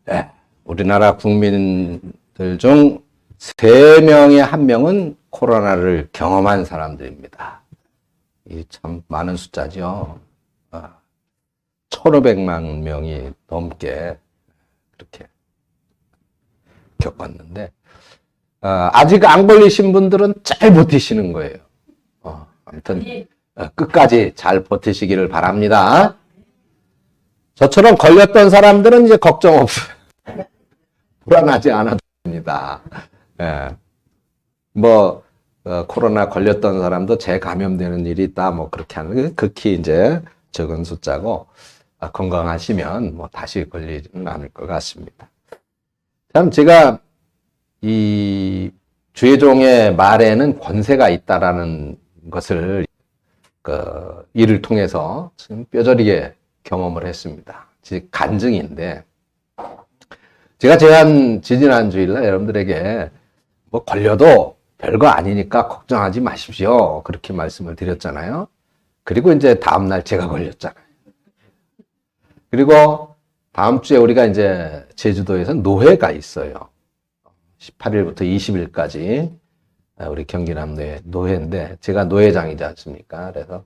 네, 우리나라 국민들 중 3명의 1명은 코로나를 경험한 사람들입니다. 이 참 많은 숫자죠. 1,500만 명이 넘게 그렇게 겪었는데, 아직 안 걸리신 분들은 잘 버티시는 거예요. 아무튼 끝까지 잘 버티시기를 바랍니다. 저처럼 걸렸던 사람들은 이제 걱정 없어요. 불안하지 않아도 됩니다. 예. 코로나 걸렸던 사람도 재감염되는 일이 있다, 그렇게 하는, 극히 이제 적은 숫자고, 건강하시면 다시 걸리지는 않을 것 같습니다. 참, 제가 이 주의종의 말에는 권세가 있다라는 것을, 일을 통해서 지금 뼈저리게 경험을 했습니다. 즉, 간증인데, 제가 지난 주일날 여러분들에게 걸려도 별거 아니니까 걱정하지 마십시오. 그렇게 말씀을 드렸잖아요. 그리고 이제 다음날 제가 걸렸잖아요. 그리고 다음 주에 우리가 이제 제주도에서 노회가 있어요. 18일부터 20일까지 우리 경기남 노회인데 제가 노회장이지 않습니까? 그래서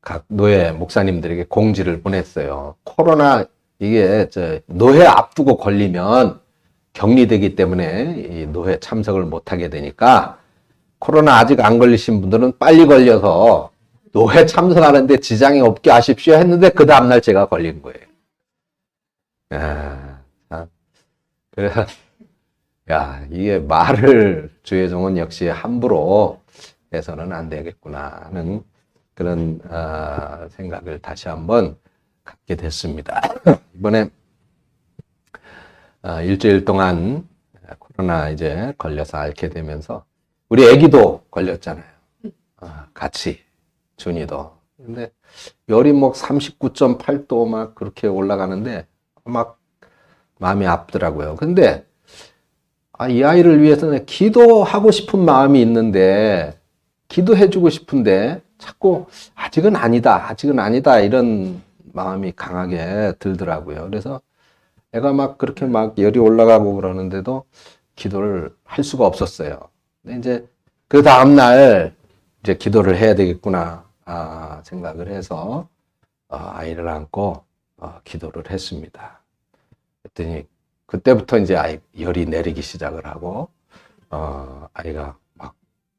각 노회 목사님들에게 공지를 보냈어요. 코로나 이게 노회 앞두고 걸리면 격리되기 때문에 이 노회 참석을 못하게 되니까 코로나 아직 안 걸리신 분들은 빨리 걸려서 노회 참석하는데 지장이 없게 하십시오 했는데 그 다음날 제가 걸린 거예요. 그래서 이게 말을 주혜종은 역시 함부로 해서는 안 되겠구나 하는 그런 생각을 다시 한번 갖게 됐습니다. 이번에 일주일 동안 코로나 이제 걸려서 앓게 되면서 우리 애기도 걸렸잖아요. 같이 준이도. 근데 열이 39.8도 막 그렇게 올라가는데 막 마음이 아프더라고요. 근데 이 아이를 위해서는 기도하고 싶은 마음이 있는데 기도해주고 싶은데 자꾸 아직은 아니다 이런 마음이 강하게 들더라고요. 그래서 애가 막 그렇게 막 열이 올라가고 그러는데도 기도를 할 수가 없었어요. 근데 이제 그 다음날 이제 기도를 해야 되겠구나 생각을 해서 아이를 안고 기도를 했습니다. 그랬더니 그때부터 이제 열이 내리기 시작을 하고 아이가 막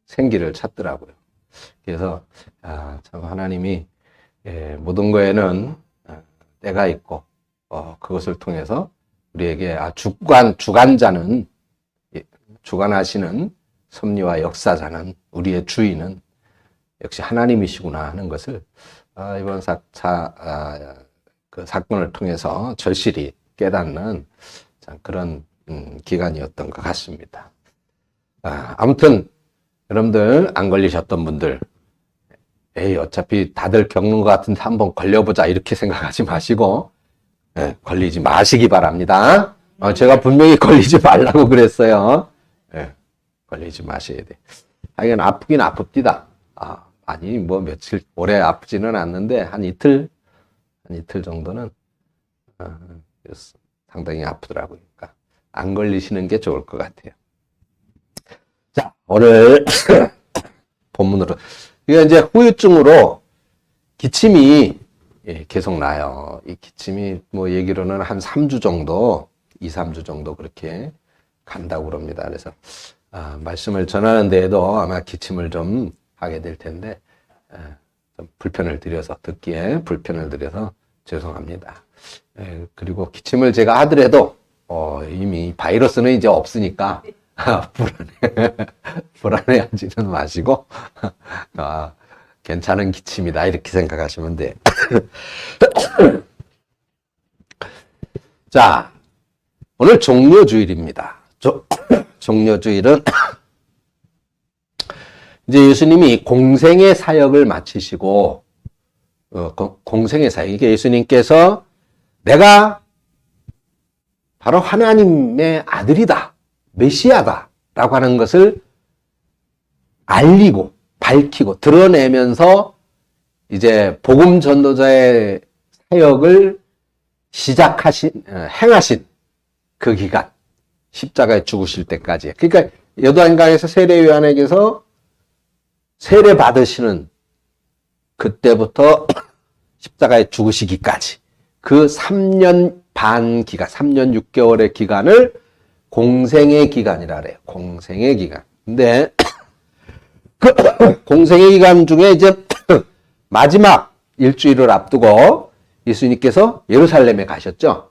생기를 찾더라고요. 그래서 참 하나님이 모든 거에는 때가 있고 그것을 통해서 우리에게 주관자는 주관하시는 섭리와 역사자는 우리의 주인은 역시 하나님이시구나 하는 것을 이번 그 사건을 통해서 절실히 깨닫는 그런 기간이었던 것 같습니다. 아무튼 여러분들 안 걸리셨던 분들 어차피 다들 겪는 것 같은데 한번 걸려보자 이렇게 생각하지 마시고 걸리지 마시기 바랍니다. 제가 분명히 걸리지 말라고 그랬어요. 걸리지 마셔야 돼. 하여간 아프긴 아픕디다. 아니 며칠 오래 아프지는 않는데 한 이틀 정도는 상당히 아프더라고요. 그러니까 안 걸리시는 게 좋을 것 같아요. 자, 오늘 본문으로 이게 이제 후유증으로 기침이 계속 나요. 이 기침이 얘기로는 한 3주 정도, 2, 3주 정도 그렇게 간다고 그럽니다. 그래서 말씀을 전하는 데에도 아마 기침을 좀 하게 될 텐데 좀 듣기에 불편을 드려서 죄송합니다. 그리고 기침을 제가 하더라도 이미 바이러스는 이제 없으니까 불안해하지는 마시고 괜찮은 기침이다 이렇게 생각하시면 돼요. 자, 오늘 종료주일입니다. 종료주일은 이제 예수님이 공생의 사역을 마치시고 공생의 사역, 이게 예수님께서 내가 바로 하나님의 아들이다, 메시아다 라고 하는 것을 알리고 밝히고 드러내면서 이제 복음 전도자의 사역을 행하신 그 기간, 십자가에 죽으실 때까지. 그러니까 요단강에서 세례 요한에게서 세례 받으시는 그때부터 십자가에 죽으시기까지 그 3년 반 기간, 3년 6개월의 기간을 공생의 기간이라 그래요. 공생의 기간. 근데 그 공생의 기간 중에 이제 마지막 일주일을 앞두고 예수님께서 예루살렘에 가셨죠.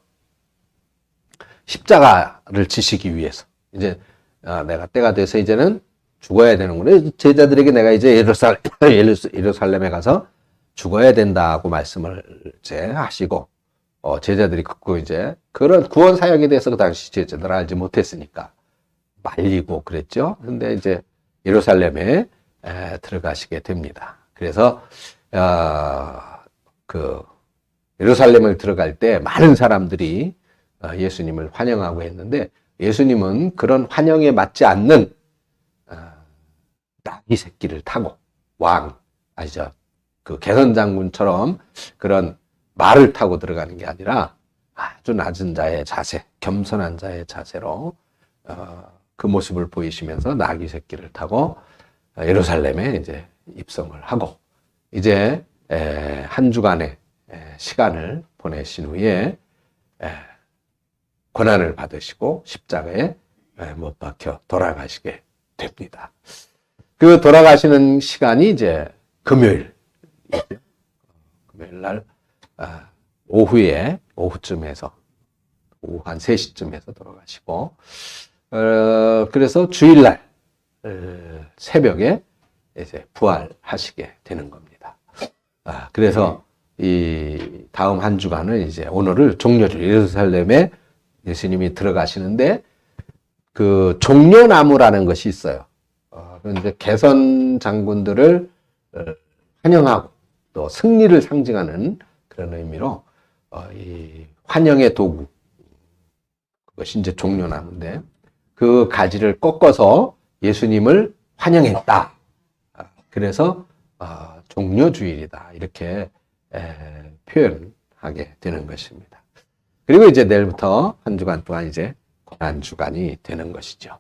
십자가를 지시기 위해서. 이제 내가 때가 돼서 이제는 죽어야 되는구나. 제자들에게 내가 이제 예루살렘에 가서 죽어야 된다고 말씀을 이제 하시고, 제자들이 듣고 이제 그런 구원 사역에 대해서 그 당시 제자들 알지 못했으니까 말리고 그랬죠. 근데 이제 예루살렘에 들어가시게 됩니다. 그래서 그 예루살렘을 들어갈 때 많은 사람들이 예수님을 환영하고 했는데, 예수님은 그런 환영에 맞지 않는 나귀 새끼를 타고 아시죠? 그 개선장군처럼 그런 말을 타고 들어가는 게 아니라 아주 낮은 자의 자세, 겸손한 자의 자세로 그 모습을 보이시면서 나귀 새끼를 타고 예루살렘에 이제 입성을 하고, 이제 한 주간의 시간을 보내신 후에 고난을 받으시고 십자가에 못 박혀 돌아가시게 됩니다. 그 돌아가시는 시간이 이제 금요일 날 오후쯤에서 오후 한 3시쯤에서 돌아가시고, 그래서 주일날 새벽에 이제 부활하시게 되는 겁니다. 그래서 이 다음 한 주간은 이제 오늘을 종려주 예루살렘에 예수님이 들어가시는데, 그 종려나무라는 것이 있어요. 그런데 개선 장군들을 환영하고 또 승리를 상징하는 그런 의미로 이 환영의 도구, 그것이 이제 종려나무인데 그 가지를 꺾어서 예수님을 환영했다. 그래서 종려주일이다, 이렇게 표현하게 되는 것입니다. 그리고 이제 내일부터 한 주간 동안 이제 고난 주간이 되는 것이죠.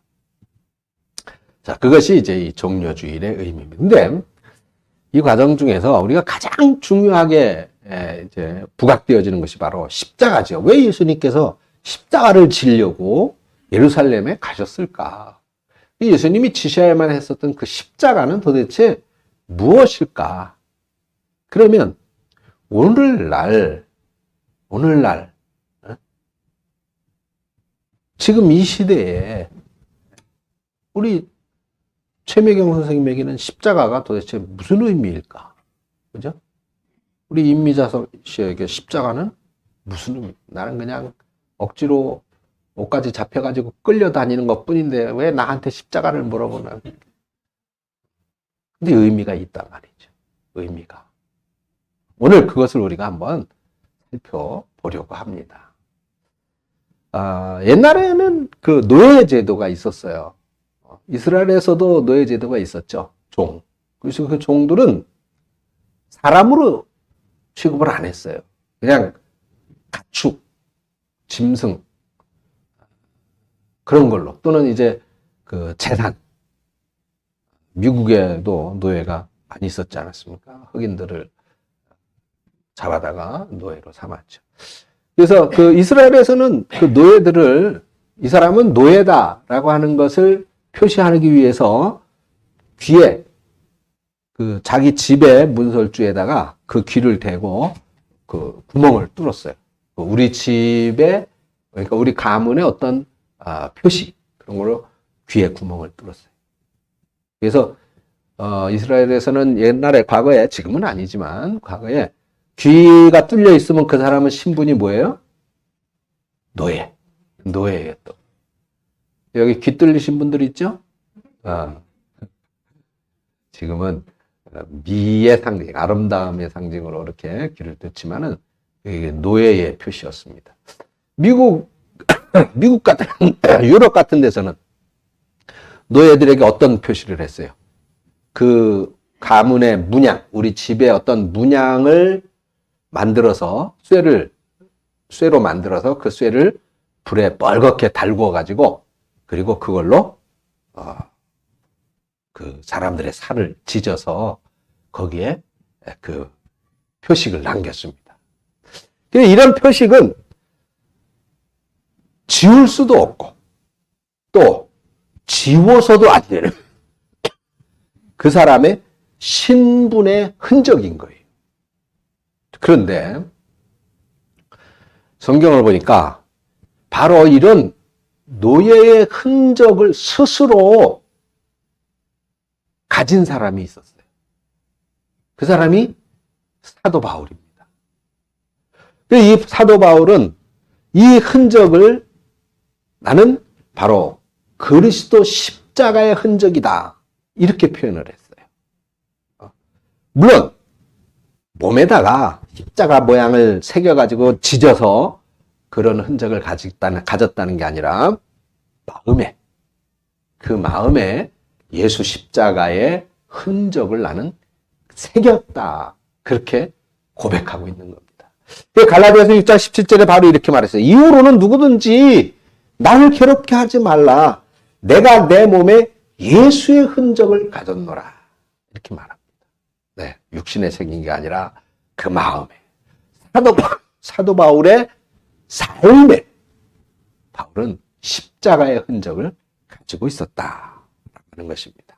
자, 그것이 이제 이 종려주일의 의미입니다. 근데 이 과정 중에서 우리가 가장 중요하게 이제 부각되어지는 것이 바로 십자가죠. 왜 예수님께서 십자가를 지려고 예루살렘에 가셨을까? 예수님이 지셔야만 했었던 그 십자가는 도대체 무엇일까? 그러면 오늘날 지금 이 시대에 우리 최미경 선생님에게는 십자가가 도대체 무슨 의미일까? 그죠? 우리 임미자 씨에게 십자가는 무슨 의미? 나는 그냥 억지로 옷까지 잡혀가지고 끌려다니는 것 뿐인데 왜 나한테 십자가를 물어보나? 근데 의미가 있단 말이죠. 의미가. 오늘 그것을 우리가 한번 살펴보려고 합니다. 옛날에는 그 노예 제도가 있었어요. 이스라엘에서도 노예 제도가 있었죠. 종. 그래서 그 종들은 사람으로 취급을 안 했어요. 그냥 가축, 짐승, 그런 걸로. 또는 이제 그 재산. 미국에도 노예가 많이 있었지 않았습니까? 흑인들을 잡아다가 노예로 삼았죠. 그래서 그 이스라엘에서는 그 노예들을, 이 사람은 노예다라고 하는 것을 표시하기 위해서 귀에, 그 자기 집의 문설주에다가 그 귀를 대고 그 구멍을 뚫었어요. 우리 집에, 그러니까 우리 가문의 어떤 표시, 그런 걸로 귀에 구멍을 뚫었어요. 그래서 이스라엘에서는 옛날에, 과거에, 지금은 아니지만 과거에 귀가 뚫려 있으면 그 사람은 신분이 뭐예요? 노예예요. 또 여기 귀 뚫리신 분들 있죠? 지금은 미의 상징, 아름다움의 상징으로 이렇게 귀를 뚫지만은 이게 노예의 표시였습니다. 미국 같은, 유럽 같은 데서는 노예들에게 어떤 표시를 했어요? 그 가문의 문양, 우리 집에 어떤 문양을 만들어서 쇠를 쇠로 만들어서 그 쇠를 불에 뻘겋게 달구어 가지고 그리고 그걸로 그 사람들의 살을 찢어서 거기에 그 표식을 남겼습니다. 이런 표식은 지울 수도 없고 또 지워서도 안 되는 그 사람의 신분의 흔적인 거예요. 그런데 성경을 보니까 바로 이런 노예의 흔적을 스스로 가진 사람이 있었어요. 그 사람이 사도 바울입니다. 이 사도 바울은 이 흔적을 나는 바로 그리스도 십자가의 흔적이다. 이렇게 표현을 했어요. 물론 몸에다가 십자가 모양을 새겨가지고 찢어서 그런 흔적을 가졌다는 게 아니라 그 마음에 예수 십자가의 흔적을 나는 새겼다. 그렇게 고백하고 있는 겁니다. 갈라디아서 6장 17절에 바로 이렇게 말했어요. 이후로는 누구든지 나를 괴롭게 하지 말라. 내가 내 몸에 예수의 흔적을 가졌노라. 이렇게 말합니다. 네, 육신에 새긴 게 아니라 그 마음에. 사도 바울의 삶에 바울은 십자가의 흔적을 가지고 있었다라는 것입니다.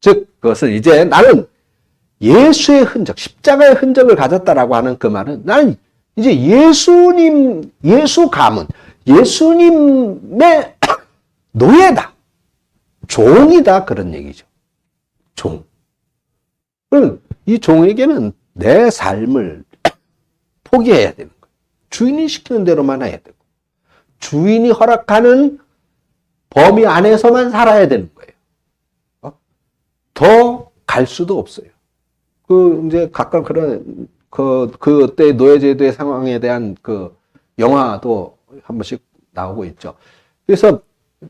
즉 그것은 이제 나는 예수의 흔적, 십자가의 흔적을 가졌다라고 하는 그 말은 나는 이제 예수 가문, 예수님의 노예다, 종이다 그런 얘기죠. 종. 그럼 이 종에게는 내 삶을 포기해야 되는 거예요. 주인이 시키는 대로만 해야 되고 주인이 허락하는 범위 안에서만 살아야 되는 거예요. 더 갈 수도 없어요. 이제 가끔 그런 그때 노예제도의 상황에 대한 그 영화도 한 번씩 나오고 있죠. 그래서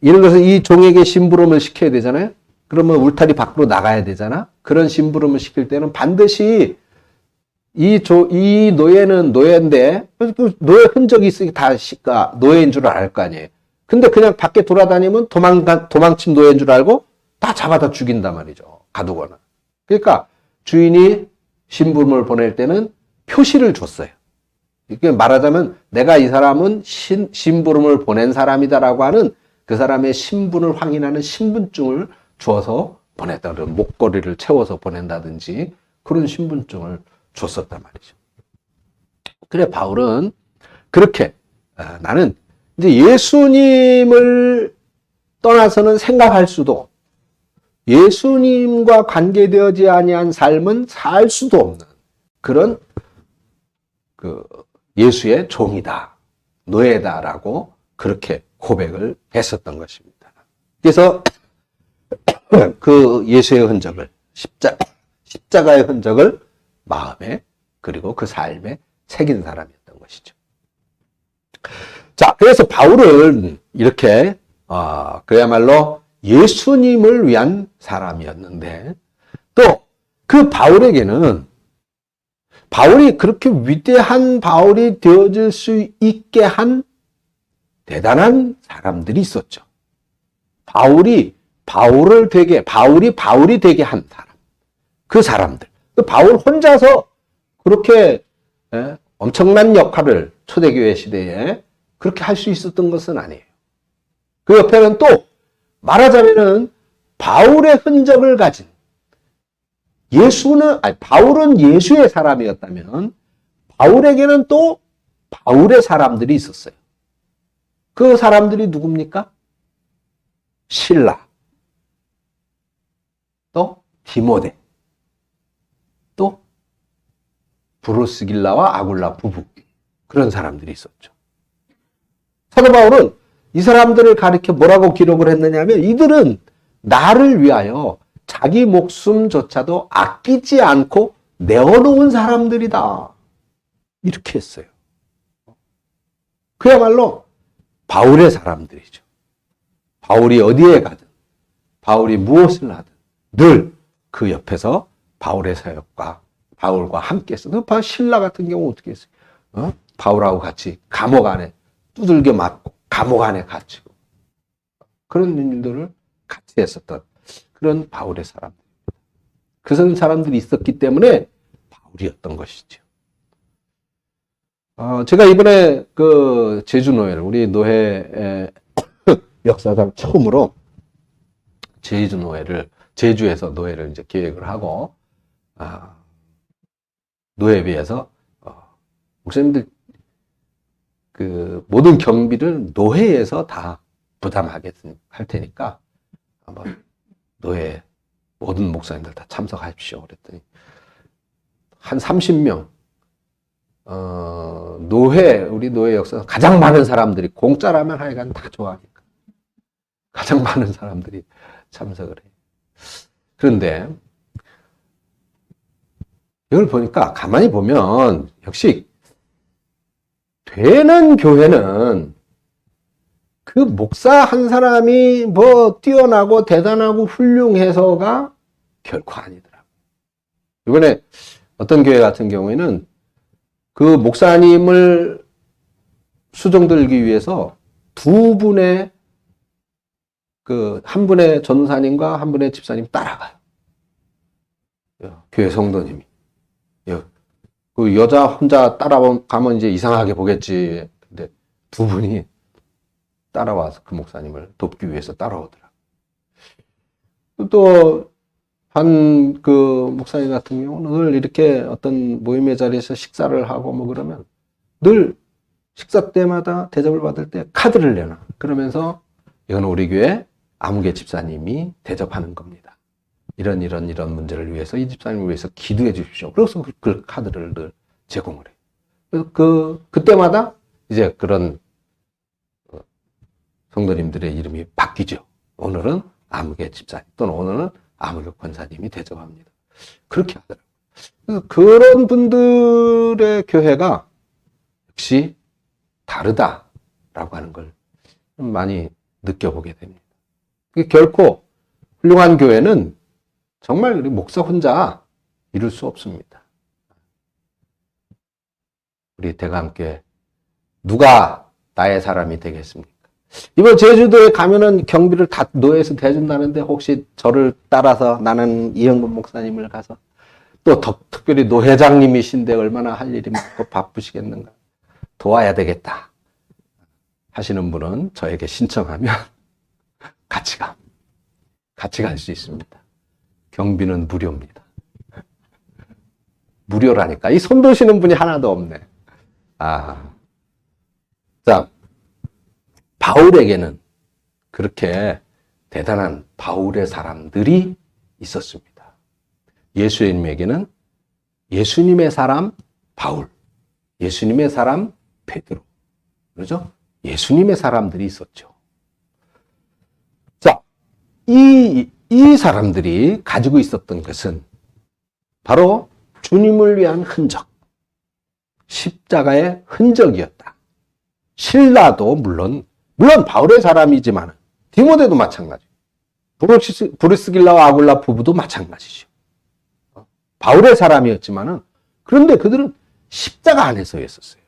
예를 들어서 이 종에게 심부름을 시켜야 되잖아요. 그러면 울타리 밖으로 나가야 되잖아. 그런 심부름을 시킬 때는 반드시 이 노예는 노예인데 그 노예 흔적이 있으니까 다 노예인 줄 알 거 아니에요. 근데 그냥 밖에 돌아다니면 도망친 노예인 줄 알고 다 잡아다 죽인단 말이죠. 가두거나. 그러니까 주인이 심부름을 보낼 때는 표시를 줬어요. 이게 말하자면 내가 이 사람은 심부름을 보낸 사람이다라고 하는 그 사람의 신분을 확인하는 신분증을 주어서 보냈다. 그런 목걸이를 채워서 보낸다든지 그런 신분증을 줬었단 말이죠. 그래 바울은 그렇게 나는 이제 예수님을 떠나서는 생각할 수도 예수님과 관계되어지 아니한 삶은 살 수도 없는 그런 그 예수의 종이다, 노예다라고 그렇게 고백을 했었던 것입니다. 그래서 그 예수의 흔적을 십자가의 흔적을 마음에 그리고 그 삶에 새긴 사람이었던 것이죠. 자, 그래서 바울은 이렇게 그야말로 예수님을 위한 사람이었는데 또 그 바울에게는 바울이 그렇게 위대한 바울이 되어질 수 있게 한 대단한 사람들이 있었죠. 바울이 바울이 되게 한 사람. 그 사람들. 바울 혼자서 그렇게 엄청난 역할을 초대교회 시대에 그렇게 할 수 있었던 것은 아니에요. 그 옆에는 또 말하자면은 바울의 흔적을 가진 바울은 예수의 사람이었다면 바울에게는 또 바울의 사람들이 있었어요. 그 사람들이 누굽니까? 실라, 또 디모데, 또 브루스길라와 아굴라 부부 그런 사람들이 있었죠. 사도 바울은 이 사람들을 가리켜 뭐라고 기록을 했느냐면 이들은 나를 위하여 자기 목숨조차도 아끼지 않고 내어놓은 사람들이다. 이렇게 했어요. 그야말로 바울의 사람들이죠. 바울이 어디에 가든 바울이 무엇을 하든 늘 그 옆에서 바울의 사역과 바울과 함께 했어요. 신라 같은 경우 어떻게 했어요? 바울하고 같이 감옥 안에 두들겨 맞고 감옥 안에 갇히고 그런 일들을 같이 했었던 그런 바울의 사람들. 그런 사람들이 있었기 때문에 바울이었던 것이죠. 제가 이번에 그 제주 노회를 우리 노회 역사상 처음으로 제주 노회를 제주에서 노회를 이제 계획을 하고 노회비에서 목사님들 그 모든 경비를 노회에서 다 부담하게 할 테니까 한번 노회 모든 목사님들 다 참석하십시오. 그랬더니 한 30명 우리 노회 역사에서 가장 많은 사람들이 공짜라면 하여간 다 좋아하니까 가장 많은 사람들이 참석을 해요. 그런데 이걸 보니까 가만히 보면 역시 되는 교회는 그 목사 한 사람이 뭐 뛰어나고 대단하고 훌륭해서가 결코 아니더라고요. 이번에 어떤 교회 같은 경우에는 그 목사님을 수정들기 위해서 두 분의 한 분의 전사님과 한 분의 집사님 따라가요. 교회 성도님이. 그 여자 혼자 따라가면 이제 이상하게 보겠지. 근데 두 분이 따라와서 그 목사님을 돕기 위해서 따라오더라. 또 한 그 목사님 같은 경우는 늘 이렇게 어떤 모임의 자리에서 식사를 하고 뭐 그러면 늘 식사 때마다 대접을 받을 때 카드를 내놔. 그러면서 이건 우리 교회 아무개 집사님이 대접하는 겁니다. 이런 문제를 위해서 이 집사님을 위해서 기도해 주십시오. 그래서 그 카드를 늘 제공을 해요. 그래서 그때마다 이제 그런 성도님들의 이름이 바뀌죠. 오늘은 아무개 집사님 또는 오늘은 아무개 권사님이 대접합니다. 그렇게 하더라고요. 그래서 그런 분들의 교회가 역시 다르다라고 하는 걸 많이 느껴보게 됩니다. 결코 훌륭한 교회는 정말 우리 목사 혼자 이룰 수 없습니다. 우리 대감교회 누가 나의 사람이 되겠습니까? 이번 제주도에 가면은 경비를 다 노예에서 대준다는데 혹시 저를 따라서 나는 이영근 목사님을 가서 또 특별히 노회장님이신데 얼마나 할 일이 많고 바쁘시겠는가 도와야 되겠다 하시는 분은 저에게 신청하면 같이 갈 수 있습니다. 경비는 무료입니다. 무료라니까. 이 손 드시는 분이 하나도 없네. 자, 바울에게는 그렇게 대단한 바울의 사람들이 있었습니다. 예수님에게는 예수님의 사람 바울, 예수님의 사람 베드로, 그렇죠? 예수님의 사람들이 있었죠. 자, 이 사람들이 가지고 있었던 것은 바로 주님을 위한 흔적, 십자가의 흔적이었다. 실라도 물론 바울의 사람이지만 디모데도 마찬가지. 브리스길라와 아굴라 부부도 마찬가지죠. 바울의 사람이었지만은 그런데 그들은 십자가 안에서 있었어요.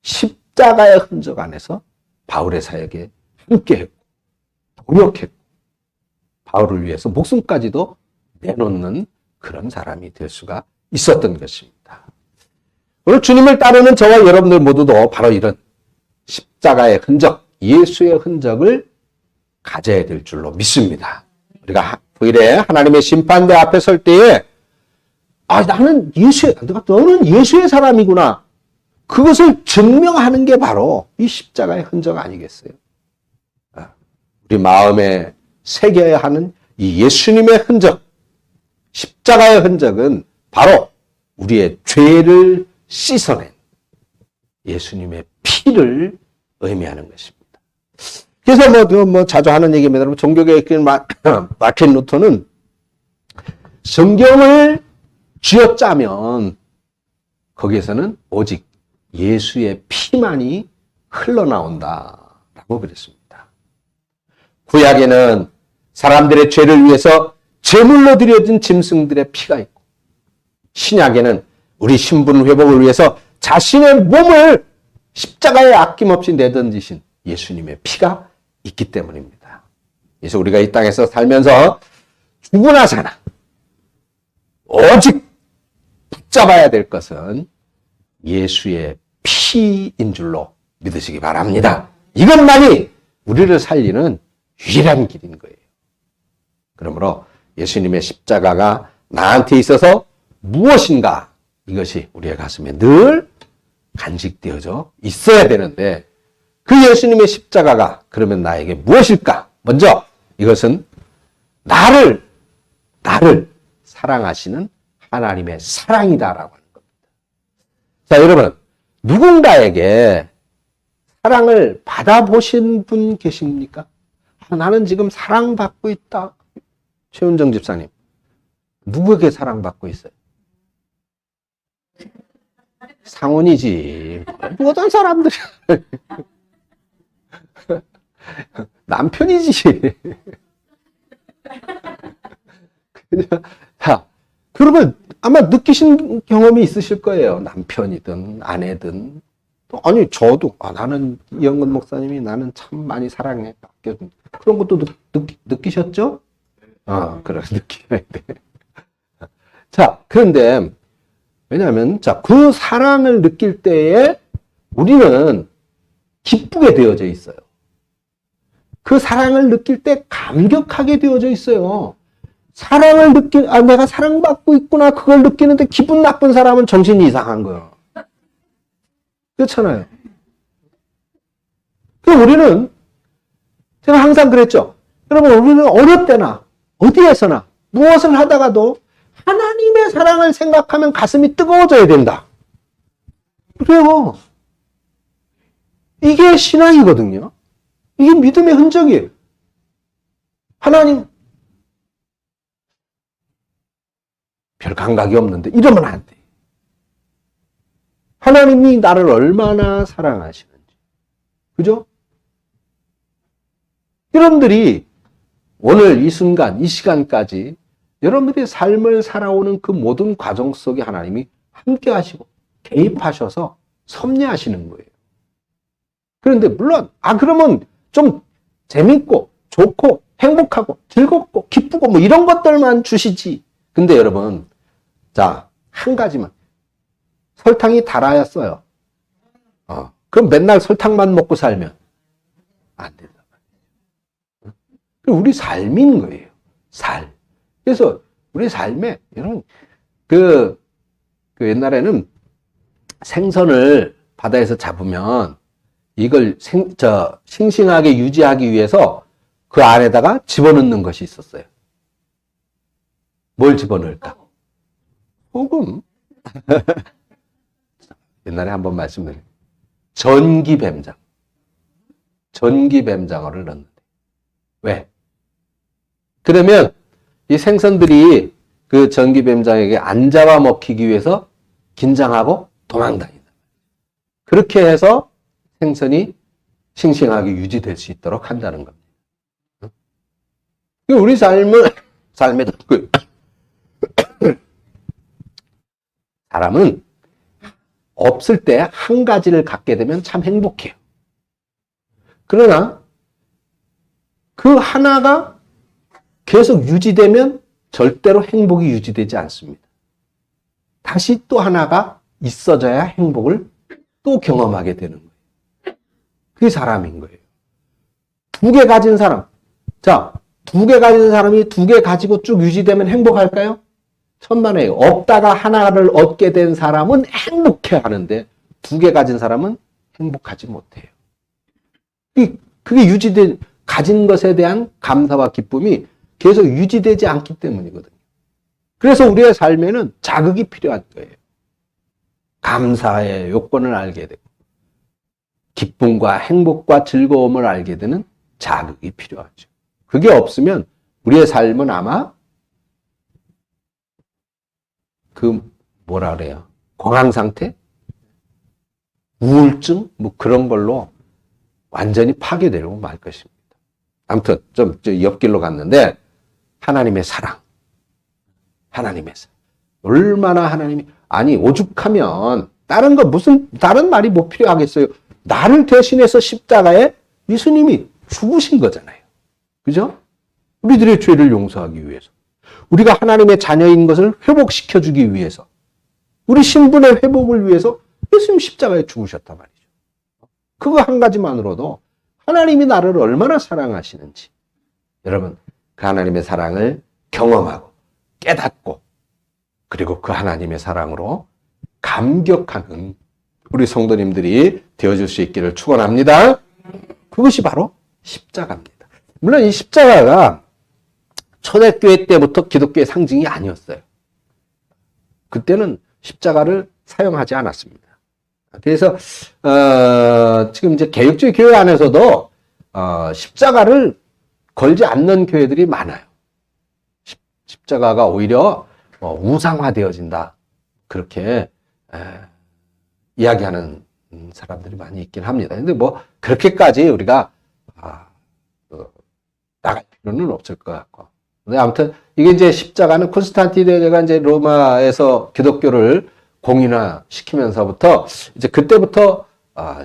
십자가의 흔적 안에서 바울의 사역에 함께했고 동역했고 바울을 위해서 목숨까지도 내놓는 그런 사람이 될 수가 있었던 것입니다. 오늘 주님을 따르는 저와 여러분들 모두도 바로 이런 십자가의 흔적, 예수의 흔적을 가져야 될 줄로 믿습니다. 우리가 후일에 하나님의 심판대 앞에 설 때에 너는 예수의 사람이구나. 그것을 증명하는 게 바로 이 십자가의 흔적 아니겠어요? 우리 마음에 새겨야 하는 이 예수님의 흔적, 십자가의 흔적은 바로 우리의 죄를 씻어낸 예수님의 피를 의미하는 것입니다. 그래서 자주 하는 얘기입니다. 종교개혁인 마틴 루터는 성경을 쥐어짜면 거기에서는 오직 예수의 피만이 흘러나온다라고 그랬습니다. 구약에는 사람들의 죄를 위해서 제물로 드려진 짐승들의 피가 있고 신약에는 우리 신분 회복을 위해서 자신의 몸을 십자가에 아낌없이 내던지신 예수님의 피가 있기 때문입니다. 그래서 우리가 이 땅에서 살면서 죽으나 사나 오직 붙잡아야 될 것은 예수의 피인 줄로 믿으시기 바랍니다. 이것만이 우리를 살리는 유일한 길인 거예요. 그러므로 예수님의 십자가가 나한테 있어서 무엇인가, 이것이 우리의 가슴에 늘 간직되어져 있어야 되는데, 그 예수님의 십자가가 그러면 나에게 무엇일까? 먼저 이것은 나를 사랑하시는 하나님의 사랑이다라고 하는 겁니다. 자, 여러분, 누군가에게 사랑을 받아보신 분 계십니까? 나는 지금 사랑받고 있다. 최은정 집사님, 누구에게 사랑받고 있어요? 상훈이지. 모든 사람들이. 남편이지. 자, 그러면 아마 느끼신 경험이 있으실 거예요. 남편이든 아내든. 아니, 저도, 나는 이영건 목사님이 나는 참 많이 사랑해. 그런 것도 느끼셨죠? 그래, 느껴야 돼. 자, 그런데, 왜냐하면, 자, 그 사랑을 느낄 때에 우리는 기쁘게 되어져 있어요. 그 사랑을 느낄 때 감격하게 되어져 있어요. 사랑을 내가 사랑받고 있구나, 그걸 느끼는데 기분 나쁜 사람은 정신이 이상한 거예요. 그렇잖아요. 그럼 우리는, 제가 항상 그랬죠. 여러분, 우리는 어느 때나, 어디에서나, 무엇을 하다가도 하나님의 사랑을 생각하면 가슴이 뜨거워져야 된다. 그래요. 이게 신앙이거든요. 이게 믿음의 흔적이에요. 하나님, 별 감각이 없는데 이러면 안 돼. 하나님이 나를 얼마나 사랑하시는지. 그죠? 여러분들이 오늘 이 순간, 이 시간까지 여러분들의 삶을 살아오는 그 모든 과정 속에 하나님이 함께 하시고 개입하셔서 섭리하시는 거예요. 그런데 물론, 그러면 좀 재밌고 좋고 행복하고 즐겁고 기쁘고 뭐 이런 것들만 주시지. 근데 여러분, 자, 한 가지만. 설탕이 달아야. 그럼 맨날 설탕만 먹고 살면 안 된다. 우리 삶인 거예요. 살. 그래서 우리 삶에 이런 그 옛날에는 생선을 바다에서 잡으면 이걸 싱싱하게 유지하기 위해서 그 안에다가 집어넣는 것이 있었어요. 뭘 집어넣을까? 소금. 옛날에 한번 말씀드린 전기뱀장. 전기뱀장어를 넣는데. 왜? 그러면 이 생선들이 그 전기뱀장에게 안 잡아먹히기 위해서 긴장하고 도망다닌다. 그렇게 해서 생선이 싱싱하게 유지될 수 있도록 한다는 겁니다. 우리 삶에도 사람은 없을 때 한 가지를 갖게 되면 참 행복해요. 그러나 그 하나가 계속 유지되면 절대로 행복이 유지되지 않습니다. 다시 또 하나가 있어져야 행복을 또 경험하게 되는 거예요. 그게 사람인 거예요. 두 개 가진 사람. 자, 두 개 가진 사람이 두 개 가지고 쭉 유지되면 행복할까요? 천만에요. 없다가 하나를 얻게 된 사람은 행복해 하는데 두 개 가진 사람은 행복하지 못해요. 그게 가진 것에 대한 감사와 기쁨이 계속 유지되지 않기 때문이거든요. 그래서 우리의 삶에는 자극이 필요한 거예요. 감사의 요건을 알게 되고 기쁨과 행복과 즐거움을 알게 되는 자극이 필요하죠. 그게 없으면 우리의 삶은 아마 뭐라 그래요? 공황 상태? 우울증? 뭐 그런 걸로 완전히 파괴되려고 말 것입니다. 아무튼 좀 옆길로 갔는데 하나님의 사랑. 얼마나 하나님이 오죽하면 다른 거 무슨 다른 말이 뭐 필요하겠어요? 나를 대신해서 십자가에 예수님이 죽으신 거잖아요. 그죠? 우리들의 죄를 용서하기 위해서. 우리가 하나님의 자녀인 것을 회복시켜주기 위해서. 우리 신분의 회복을 위해서 예수님 십자가에 죽으셨단 말이죠. 그거 한 가지만으로도 하나님이 나를 얼마나 사랑하시는지 여러분 그 하나님의 사랑을 경험하고 깨닫고 그리고 그 하나님의 사랑으로 감격하는 우리 성도님들이 되어줄 수 있기를 축원합니다. 그것이 바로 십자가입니다. 물론 이 십자가가 초대교회 때부터 기독교의 상징이 아니었어요. 그때는 십자가를 사용하지 않았습니다. 그래서 지금 이제 개혁주의 교회 안에서도 십자가를 걸지 않는 교회들이 많아요. 십자가가 오히려 우상화되어진다. 그렇게 이야기하는 사람들이 많이 있긴 합니다. 근데 뭐 그렇게까지 우리가 나갈 필요는 없을 것 같고. 근데 아무튼 이게 이제 십자가는 콘스탄틴 대제가 이제 로마에서 기독교를 공인화시키면서부터 이제 그때부터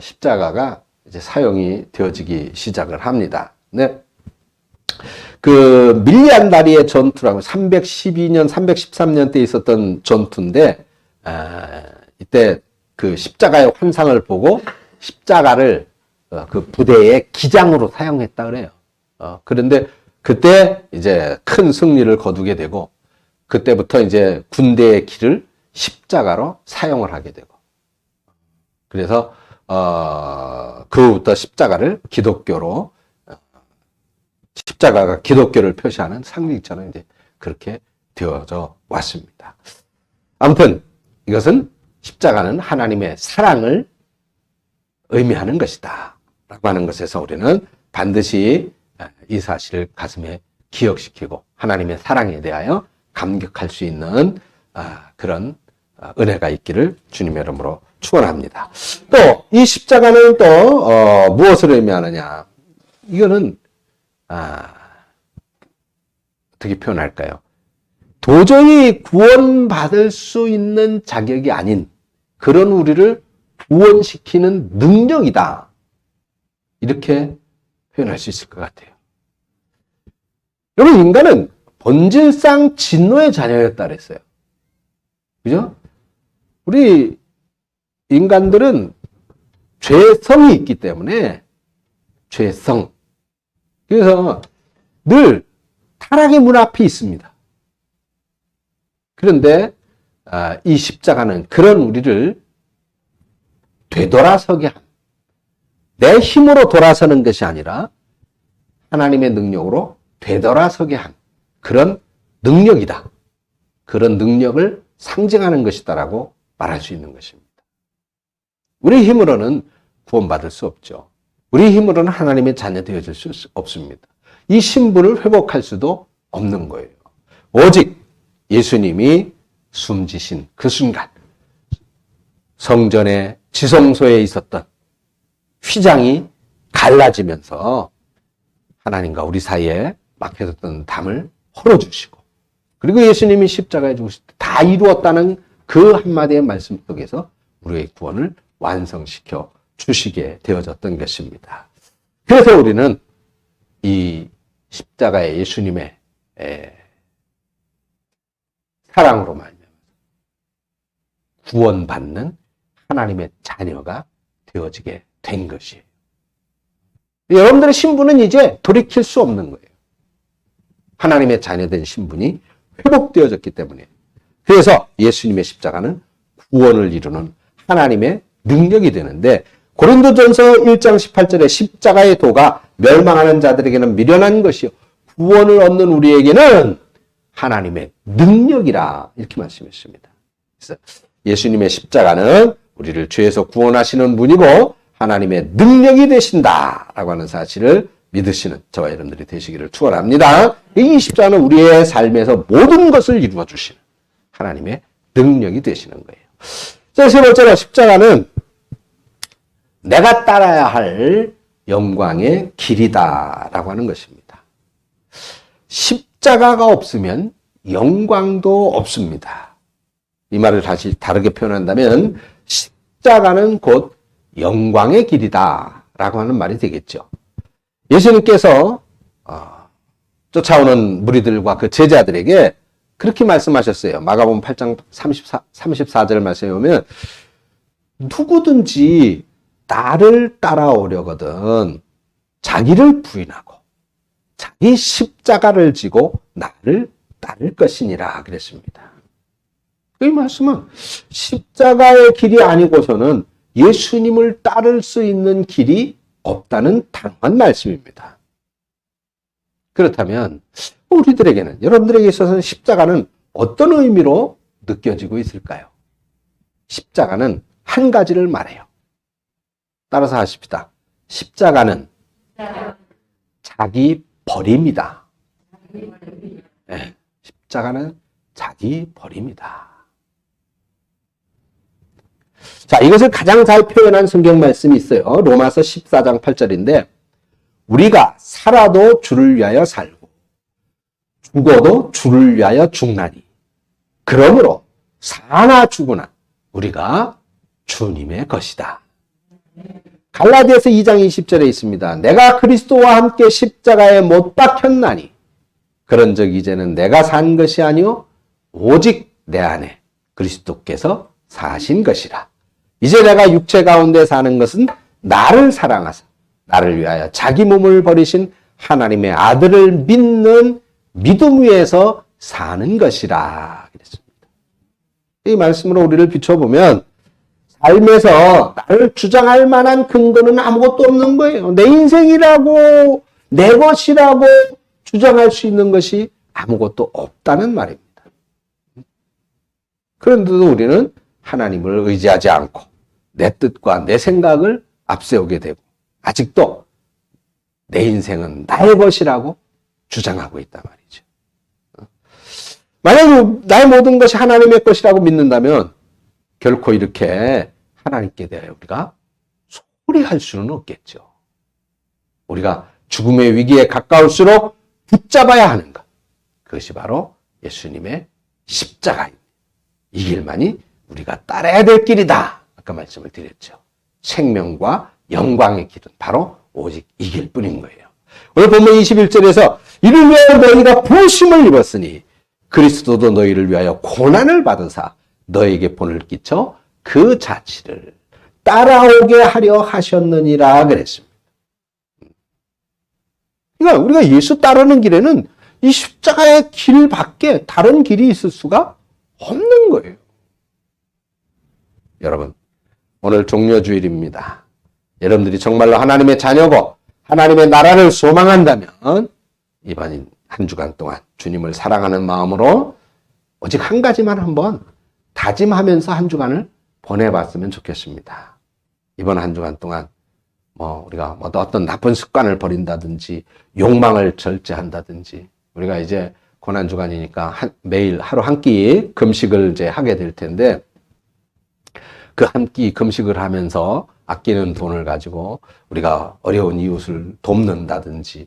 십자가가 이제 사용이 되어지기 시작을 합니다. 네. 그 밀리안 다리의 전투라고 312년, 313년 때 있었던 전투인데 이때 그 십자가의 환상을 보고 십자가를 그 부대의 기장으로 사용했다 그래요. 그런데 그때 이제 큰 승리를 거두게 되고 그때부터 이제 군대의 길을 십자가로 사용을 하게 되고 그래서 그 후부터 십자가를 기독교로 십자가가 기독교를 표시하는 상징처럼 이제 그렇게 되어져 왔습니다. 아무튼 이것은 십자가는 하나님의 사랑을 의미하는 것이다 라고 하는 것에서 우리는 반드시 이 사실을 가슴에 기억시키고 하나님의 사랑에 대하여 감격할 수 있는 그런 은혜가 있기를 주님의 이름으로 축원합니다. 또 이 십자가는 또 무엇을 의미하느냐? 이거는 어떻게 표현할까요? 도저히 구원받을 수 있는 자격이 아닌 그런 우리를 구원시키는 능력이다. 이렇게 표현할 수 있을 것 같아요. 여러분, 인간은 본질상 진노의 자녀였다 그랬어요. 그죠? 우리 인간들은 죄성이 있기 때문에 죄성. 그래서 늘 타락의 문 앞에 있습니다. 그런데 이 십자가는 그런 우리를 되돌아서게 한, 내 힘으로 돌아서는 것이 아니라 하나님의 능력으로 되돌아서게 한 그런 능력이다. 그런 능력을 상징하는 것이다라고 말할 수 있는 것입니다. 우리 힘으로는 구원받을 수 없죠. 우리 힘으로는 하나님의 자녀 되어줄 수 없습니다. 이 신분을 회복할 수도 없는 거예요. 오직 예수님이 숨지신 그 순간 성전의 지성소에 있었던 휘장이 갈라지면서 하나님과 우리 사이에 막혀졌던 담을 헐어주시고 그리고 예수님이 십자가에 죽으실 때 다 이루었다는 그 한마디의 말씀 속에서 우리의 구원을 완성시켜 주시게 되어졌던 것입니다. 그래서 우리는 이 십자가의 예수님의 사랑으로 말미암아 구원받는 하나님의 자녀가 되어지게 된 것이에요. 여러분들의 신분은 이제 돌이킬 수 없는 거예요. 하나님의 자녀된 신분이 회복되어졌기 때문에. 그래서 예수님의 십자가는 구원을 이루는 하나님의 능력이 되는데 고린도전서 1장 18절에 십자가의 도가 멸망하는 자들에게는 미련한 것이요 구원을 얻는 우리에게는 하나님의 능력이라 이렇게 말씀했습니다. 그래서 예수님의 십자가는 우리를 죄에서 구원하시는 분이고 하나님의 능력이 되신다라고 하는 사실을 믿으시는 저와 여러분들이 되시기를 축원합니다. 이 십자가는 우리의 삶에서 모든 것을 이루어 주시는 하나님의 능력이 되시는 거예요. 자, 세 번째로 십자가는 내가 따라야 할 영광의 길이다라고 하는 것입니다. 십자가가 없으면 영광도 없습니다. 이 말을 다시 다르게 표현한다면 십자가는 곧 영광의 길이다 라고 하는 말이 되겠죠. 예수님께서 쫓아오는 무리들과 그 제자들에게 그렇게 말씀하셨어요. 마가복음 8장 34절 말씀에 보면 누구든지 나를 따라오려거든 자기를 부인하고 자기 십자가를 지고 나를 따를 것이니라 그랬습니다. 이 말씀은 십자가의 길이 아니고서는 예수님을 따를 수 있는 길이 없다는 당한 말씀입니다. 그렇다면 우리들에게는, 여러분들에게 있어서는 십자가는 어떤 의미로 느껴지고 있을까요? 십자가는 한 가지를 말해요. 따라서 하십시다. 십자가는 자기 버림이다. 네, 십자가는 자기 버림이다. 자, 이것을 가장 잘 표현한 성경 말씀이 있어요. 로마서 14장 8절인데 우리가 살아도 주를 위하여 살고 죽어도 주를 위하여 죽나니 그러므로 사나 죽으나 우리가 주님의 것이다. 갈라디아서 2장 20절에 있습니다. 내가 그리스도와 함께 십자가에 못 박혔나니 그런즉 이제는 내가 산 것이 아니요 오직 내 안에 그리스도께서 사신 것이라. 이제 내가 육체 가운데 사는 것은 나를 사랑하사 나를 위하여 자기 몸을 버리신 하나님의 아들을 믿는 믿음 위에서 사는 것이라 그랬습니다. 이 말씀으로 우리를 비춰보면 삶에서 나를 주장할 만한 근거는 아무것도 없는 거예요. 내 인생이라고 내 것이라고 주장할 수 있는 것이 아무것도 없다는 말입니다. 그런데도 우리는 하나님을 의지하지 않고 내 뜻과 내 생각을 앞세우게 되고 아직도 내 인생은 나의 것이라고 주장하고 있단 말이죠. 만약에 나의 모든 것이 하나님의 것이라고 믿는다면 결코 이렇게 하나님께 대하여 우리가 소홀히 할 수는 없겠죠. 우리가 죽음의 위기에 가까울수록 붙잡아야 하는 것. 그것이 바로 예수님의 십자가입니다. 이 길만이 우리가 따라야 될 길이다. 아까 말씀을 드렸죠. 생명과 영광의 길은 바로 오직 이 길뿐인 거예요. 오늘 본문 21절에서 이를 위하여 너희가 부르심을 입었으니 그리스도도 너희를 위하여 고난을 받으사 너에게 본을 끼쳐 그 자치를 따라오게 하려 하셨느니라 그랬습니다. 그러니까 우리가 예수 따르는 길에는 이 십자가의 길 밖에 다른 길이 있을 수가 없는 거예요. 여러분, 오늘 종려주일입니다. 여러분들이 정말로 하나님의 자녀고 하나님의 나라를 소망한다면 이번 한 주간 동안 주님을 사랑하는 마음으로 오직 한 가지만 한번 다짐하면서 한 주간을 보내봤으면 좋겠습니다. 이번 한 주간 동안 우리가 어떤 나쁜 습관을 버린다든지 욕망을 절제한다든지 우리가 이제 고난 주간이니까 매일 하루 한 끼 금식을 이제 하게 될 텐데 그 한 끼 금식을 하면서 아끼는 돈을 가지고 우리가 어려운 이웃을 돕는다든지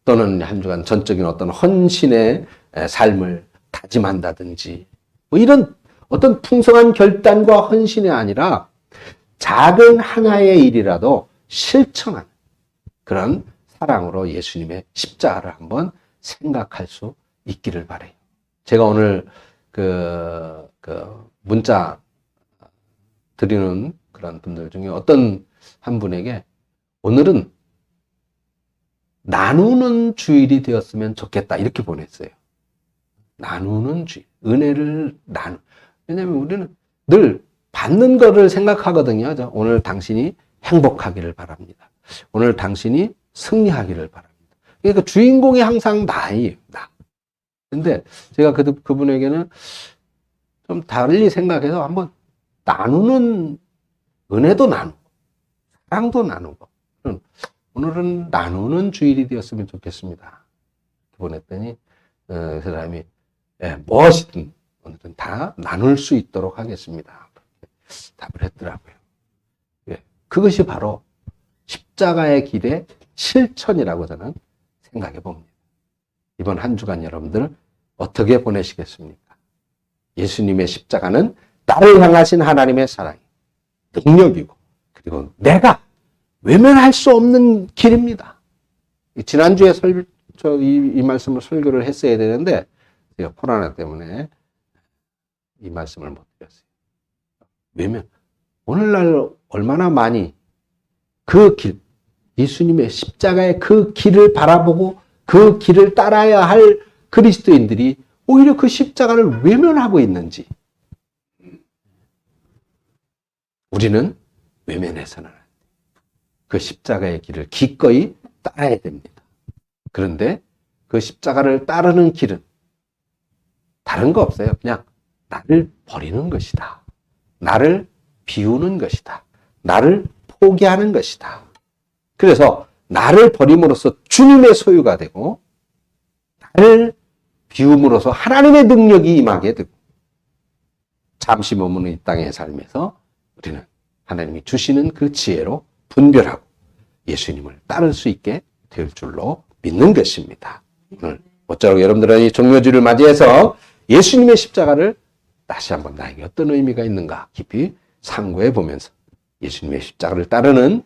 또는 한 주간 전적인 어떤 헌신의 삶을 다짐한다든지 이런 어떤 풍성한 결단과 헌신이 아니라 작은 하나의 일이라도 실천하는 그런 사랑으로 예수님의 십자가를 한번 생각할 수 있기를 바라요. 제가 오늘 그 문자 드리는 그런 분들 중에 어떤 한 분에게 오늘은 나누는 주일이 되었으면 좋겠다 이렇게 보냈어요. 나누는 주일, 은혜를 왜냐하면 우리는 늘 받는 거를 생각하거든요. 오늘 당신이 행복하기를 바랍니다. 오늘 당신이 승리하기를 바랍니다. 그러니까 주인공이 항상 나예요. 나. 근데 제가 그분에게는 좀 달리 생각해서 한번 나누는 은혜도 나누고 사랑도 나누고 오늘은 나누는 주일이 되었으면 좋겠습니다. 보냈더니 그 사람이 무엇이든 오늘은 다 나눌 수 있도록 하겠습니다. 답을 했더라고요. 그것이 바로 십자가의 길의 실천이라고 저는 생각해 봅니다. 이번 한 주간 여러분들 어떻게 보내시겠습니까? 예수님의 십자가는 나를 향하신 하나님의 사랑이 능력이고, 그리고 내가 외면할 수 없는 길입니다. 지난주에 이 말씀을 설교를 했어야 되는데, 제가 코로나 때문에 이 말씀을 못 드렸어요. 외면. 오늘날 얼마나 많이 그 길, 예수님의 십자가의 그 길을 바라보고 그 길을 따라야 할 그리스도인들이 오히려 그 십자가를 외면하고 있는지. 우리는 외면해서는 안 돼요. 그 십자가의 길을 기꺼이 따라야 됩니다. 그런데 그 십자가를 따르는 길은 다른 거 없어요. 그냥 나를 버리는 것이다. 나를 비우는 것이다. 나를 포기하는 것이다. 그래서 나를 버림으로써 주님의 소유가 되고, 나를 비움으로써 하나님의 능력이 임하게 되고, 잠시 머무는 이 땅의 삶에서 우리는 하나님이 주시는 그 지혜로 분별하고 예수님을 따를 수 있게 될 줄로 믿는 것입니다. 오늘 모쪼록 여러분들은 이 종료주를 맞이해서 예수님의 십자가를 다시 한번 나에게 어떤 의미가 있는가 깊이 상고해 보면서 예수님의 십자가를 따르는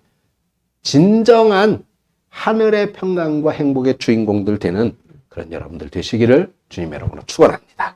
진정한 하늘의 평강과 행복의 주인공들 되는 그런 여러분들 되시기를 주님의 이름으로 축원합니다.